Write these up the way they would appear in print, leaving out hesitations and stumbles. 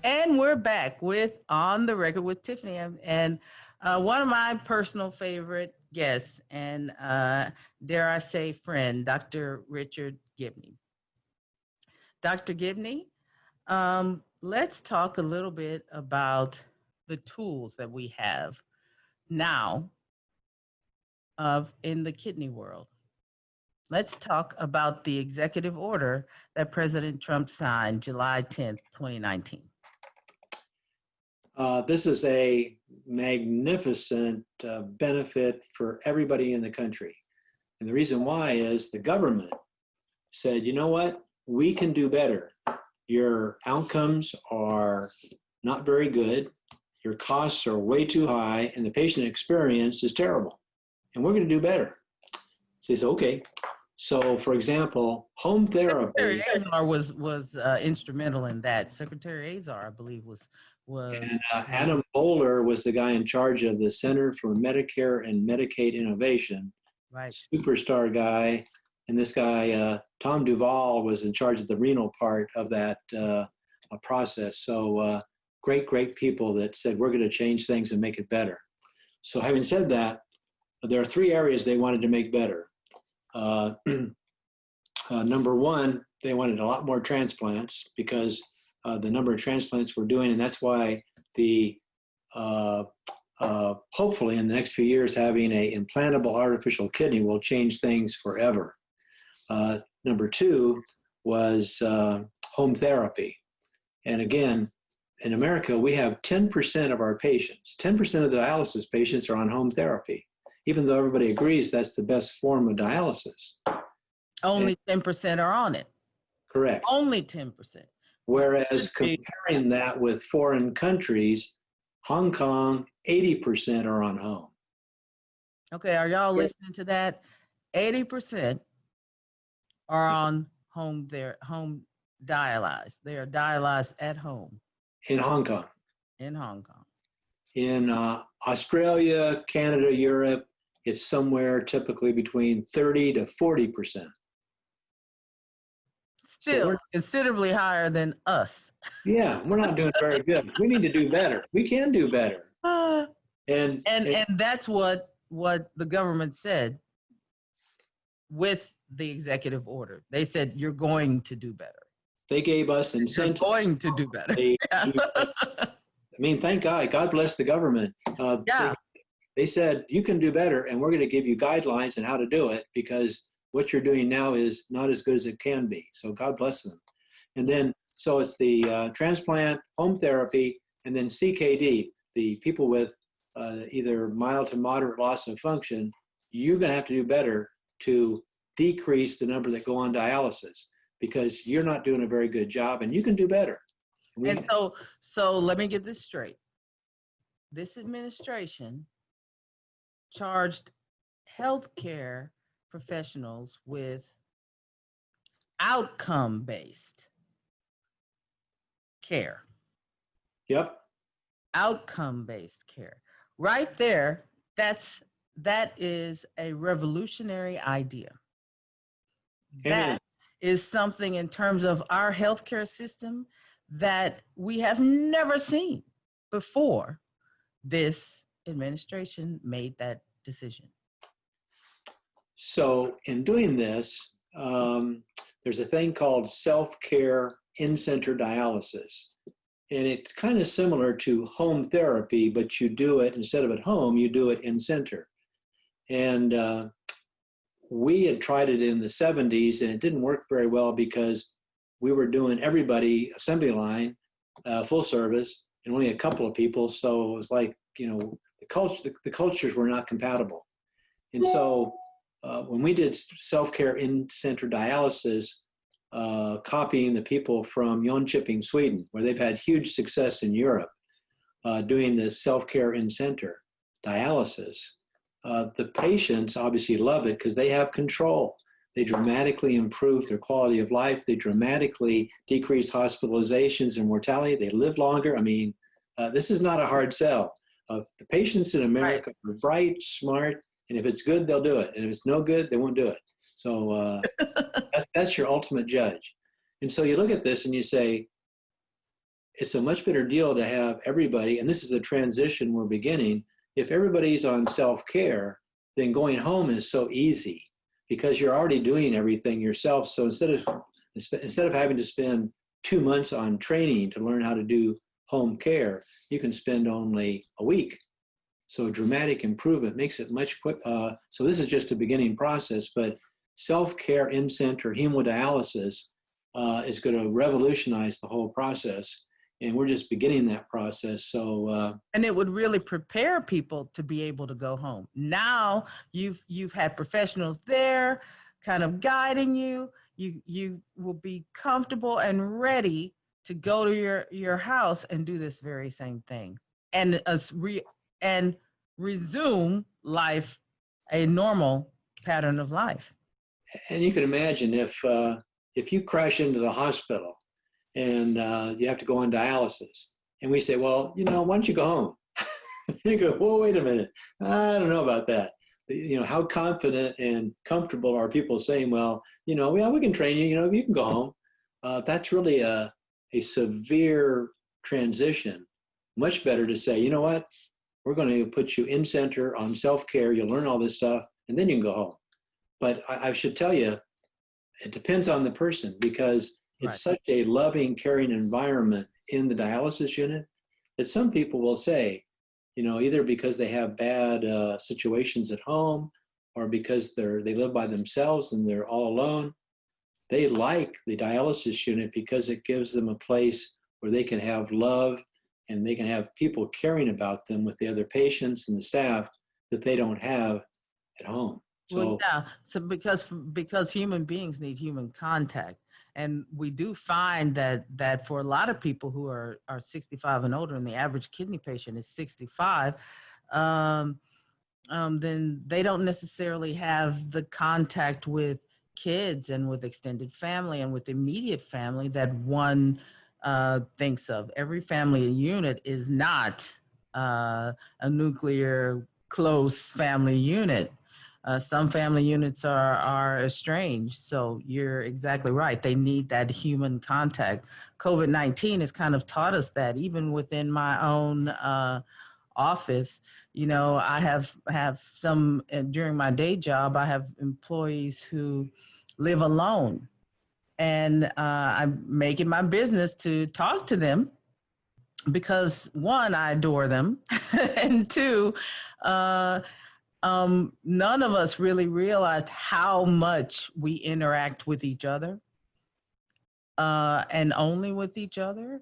And we're back with On the Record with Tiffany and one of my personal favorite guests and dare I say friend, Dr. Richard Gibney. Dr. Gibney, let's talk a little bit about the tools that we have now in the kidney world. Let's talk about the executive order that President Trump signed July 10th, 2019. This is a magnificent benefit for everybody in the country. And the reason why is the government said, you know what, we can do better. Your outcomes are not very good. Your costs are way too high and the patient experience is terrible. And we're going to do better. So they said, okay. So for example, home therapy. Secretary Azar was instrumental in that. Secretary Azar, I believe, was. And Adam Bowler was the guy in charge of the Center for Medicare and Medicaid Innovation. Right. Superstar guy. And this guy, Tom Duvall, was in charge of the renal part of that process. So great people that said, we're going to change things and make it better. So having said that, there are three areas they wanted to make better. Number one, they wanted a lot more transplants because the number of transplants we're doing, and that's why the hopefully in the next few years having a implantable artificial kidney will change things forever. Number two was home therapy. And again, in America, we have 10% of our patients, 10% of the dialysis patients are on home therapy, even though everybody agrees that's the best form of dialysis. Only 10% are on it. Correct. Only 10%. Whereas comparing that with foreign countries, Hong Kong, 80% are on home. Okay, are y'all listening to that? 80% are on home dialyzed. They are dialyzed at home. In Hong Kong. In Hong Kong. In Australia, Canada, Europe, it's somewhere typically between 30 to 40%. Still so considerably higher than us. Yeah, we're not doing very good. We need to do better. We can do better. And that's what the government said with the executive order. They said, you're going to do better. They gave us incentives. You're going to do better. I mean, thank God. God bless the government. They said, you can do better, and we're going to give you guidelines on how to do it because what you're doing now is not as good as it can be. So God bless them. And then, so it's the transplant, home therapy, and then CKD, the people with either mild to moderate loss of function, you're going to have to do better to decrease the number that go on dialysis because you're not doing a very good job and you can do better. And so let me get this straight. This administration charged healthcare professionals with outcome-based care. Yep. Outcome-based care. Right there, that is a revolutionary idea. Amen. That is something in terms of our healthcare system that we have never seen before this administration made that decision. So in doing this, there's a thing called self-care in-center dialysis. And it's kind of similar to home therapy, but you do it, instead of at home, you do it in-center. And we had tried it in the 70s, and it didn't work very well because we were doing everybody assembly line, full service, and only a couple of people. So it was like, the cultures were not compatible. And so when we did self-care in-center dialysis, copying the people from Jönköping, Sweden, where they've had huge success in Europe, doing this self-care in-center dialysis, the patients obviously love it because they have control. They dramatically improve their quality of life. They dramatically decrease hospitalizations and mortality. They live longer. I mean, this is not a hard sell. The patients in America are bright, smart, and if it's good, they'll do it. And if it's no good, they won't do it. So that's your ultimate judge. And so you look at this and you say, it's a much better deal to have everybody, and this is a transition we're beginning. If everybody's on self-care, then going home is so easy because you're already doing everything yourself. So instead of having to spend 2 months on training to learn how to do home care, you can spend only a week. So dramatic improvement makes it much quick. So this is just a beginning process, but self-care in-center hemodialysis is going to revolutionize the whole process. And we're just beginning that process. So, and it would really prepare people to be able to go home. Now you've had professionals there kind of guiding you. You will be comfortable and ready to go to your house and do this very same thing and resume life, a normal pattern of life. and you can imagine if you crash into the hospital and you have to go on dialysis, and we say, well, why don't you go home? You go, well, wait a minute. I don't know about that. How confident and comfortable are people saying, well, yeah, we can train you, you can go home. That's really a severe transition. Much better to say, you know what, we're going to put you in center on self-care. You'll learn all this stuff, and then you can go home. But I should tell you, it depends on the person because it's such a loving, caring environment in the dialysis unit that some people will say, either because they have bad situations at home or because they live by themselves and they're all alone, they like the dialysis unit because it gives them a place where they can have love and they can have people caring about them with the other patients and the staff that they don't have at home. So because human beings need human contact, and we do find that for a lot of people who are 65 and older, and the average kidney patient is 65, then they don't necessarily have the contact with kids and with extended family and with immediate family that one thinks of. Every family unit is not a nuclear close family unit. Some family units are estranged. So you're exactly right. They need that human contact. COVID-19 has kind of taught us that even within my own office. I have some during my day job, I have employees who live alone, and I make it my business to talk to them because one, I adore them, and two, none of us really realized how much we interact with each other, and only with each other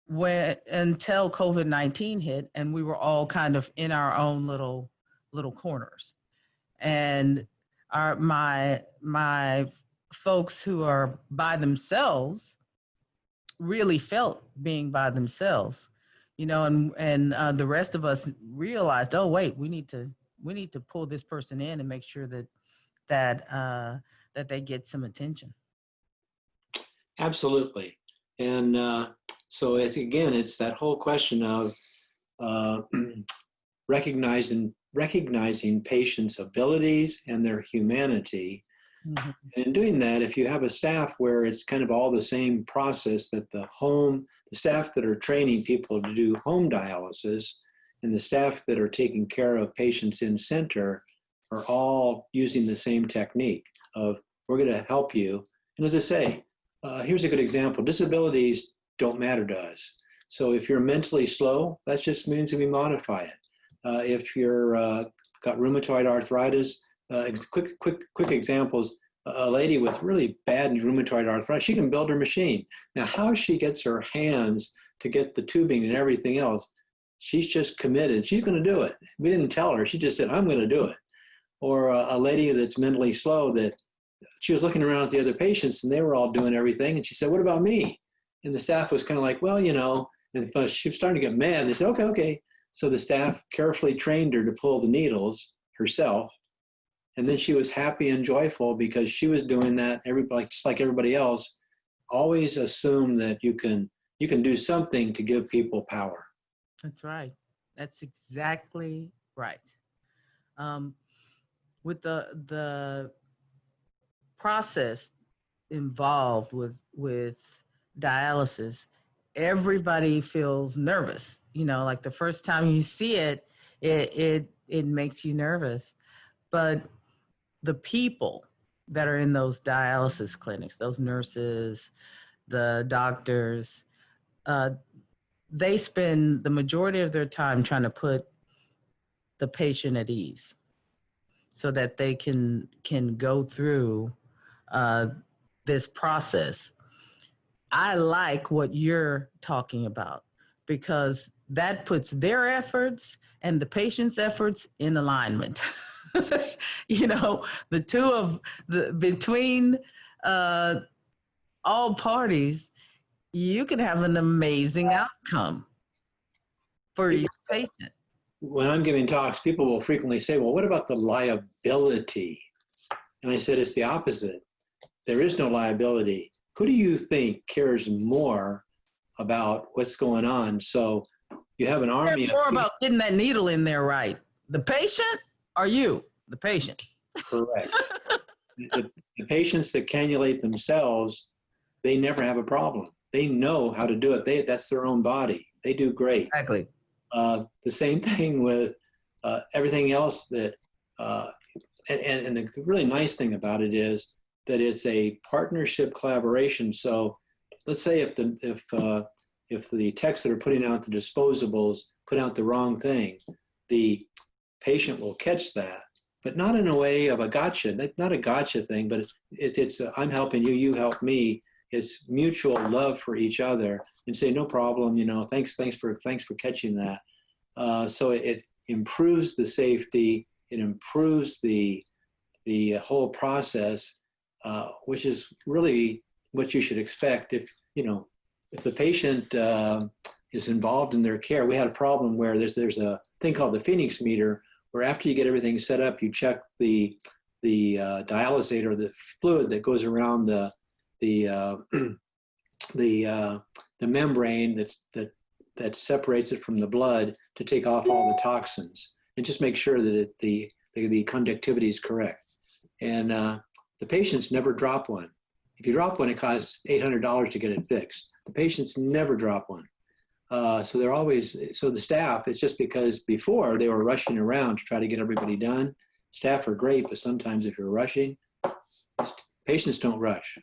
until COVID-19 hit, and we were all kind of in our own little corners. And my folks who are by themselves really felt being by themselves, and the rest of us realized, oh wait, we need to pull this person in and make sure that they get some attention. Absolutely. And so it's that whole question of recognizing patients' abilities and their humanity. Mm-hmm. And in doing that, if you have a staff where it's kind of all the same process, that the staff that are training people to do home dialysis and the staff that are taking care of patients in center are all using the same technique of, we're going to help you. And as I say, here's a good example. Disabilities don't matter to us. So if you're mentally slow, that just means we modify it. If you're got rheumatoid arthritis, quick examples. A lady with really bad rheumatoid arthritis, she can build her machine. Now, how she gets her hands to get the tubing and everything else, she's just committed. She's going to do it. We didn't tell her. She just said, I'm going to do it. Or a lady that's mentally slow, that she was looking around at the other patients and they were all doing everything. And she said, what about me? And the staff was kind of like, well, and she was starting to get mad. They said, okay. So the staff carefully trained her to pull the needles herself. And then she was happy and joyful because she was doing that. Everybody, just like everybody else, always assume that you can do something to give people power. That's right. That's exactly right. With the process involved with dialysis, everybody feels nervous. Like the first time you see it, it makes you nervous. But the people that are in those dialysis clinics, those nurses, the doctors, they spend the majority of their time trying to put the patient at ease so that they can go through this process. I like what you're talking about because that puts their efforts and the patient's efforts in alignment. The two of between all parties, you can have an amazing outcome for your patient. When I'm giving talks, people will frequently say, well, what about the liability? And I said, it's the opposite. There is no liability. Who do you think cares more about what's going on? So you have an army more about getting that needle in there right. The patient or you, the patient? Correct. The patients that cannulate themselves, they never have a problem. They know how to do it. That's their own body. They do great. Exactly. The same thing with everything else that, and the really nice thing about it is that it's a partnership collaboration. So let's say if the techs that are putting out the disposables put out the wrong thing, the patient will catch that, but not in a way of a gotcha, not a gotcha thing, but it's I'm helping you, you help me. It's mutual love for each other and say, no problem, thanks for catching that. So it improves the safety, it improves the whole process, which is really what you should expect if the patient is involved in their care. We had a problem where there's a thing called the Phoenix meter, where after you get everything set up, you check the dialysate or the fluid that goes around the membrane that separates it from the blood to take off all the toxins and just make sure that the conductivity is correct. And the patients never drop one. If you drop one, it costs $800 to get it fixed. The patients never drop one. So the staff, it's just because before they were rushing around to try to get everybody done. Staff are great, but sometimes if you're rushing, patients don't rush.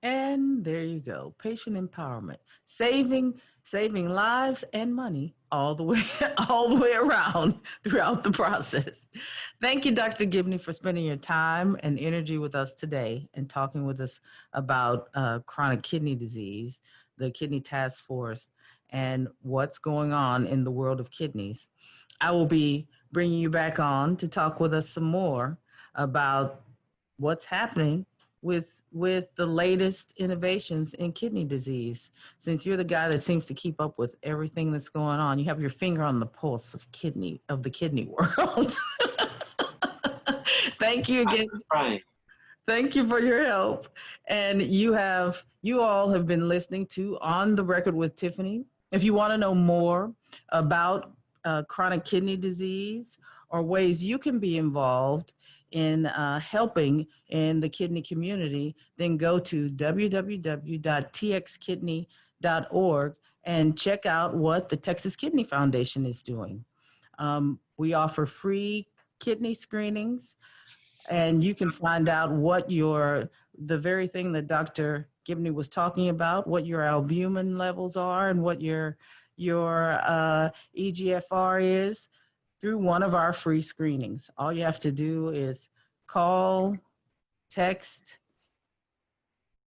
And there you go, patient empowerment, saving lives and money all the way around throughout the process. Thank you, Dr. Gibney, for spending your time and energy with us today and talking with us about chronic kidney disease, the Kidney Task Force, and what's going on in the world of kidneys. I will be bringing you back on to talk with us some more about what's happening with the latest innovations in kidney disease. Since you're the guy that seems to keep up with everything that's going on, you have your finger on the pulse of the kidney world. Thank you again. Thank you for your help. And you all have been listening to On the Record with Tiffany. If you want to know more about chronic kidney disease or ways you can be involved in helping in the kidney community, then go to www.txkidney.org and check out what the Texas Kidney Foundation is doing. We offer free kidney screenings, and you can find out what the very thing that Dr. Gibney was talking about, what your albumin levels are and what your EGFR is, through one of our free screenings. All you have to do is call, text,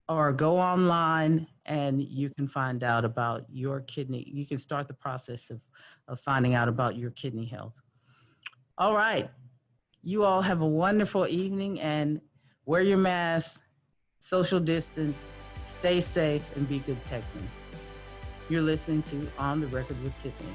or go online, and you can find out about your kidney. You can start the process of finding out about your kidney health. All right. You all have a wonderful evening, and wear your mask, social distance, stay safe, and be good Texans. You're listening to On the Record with Tiffany.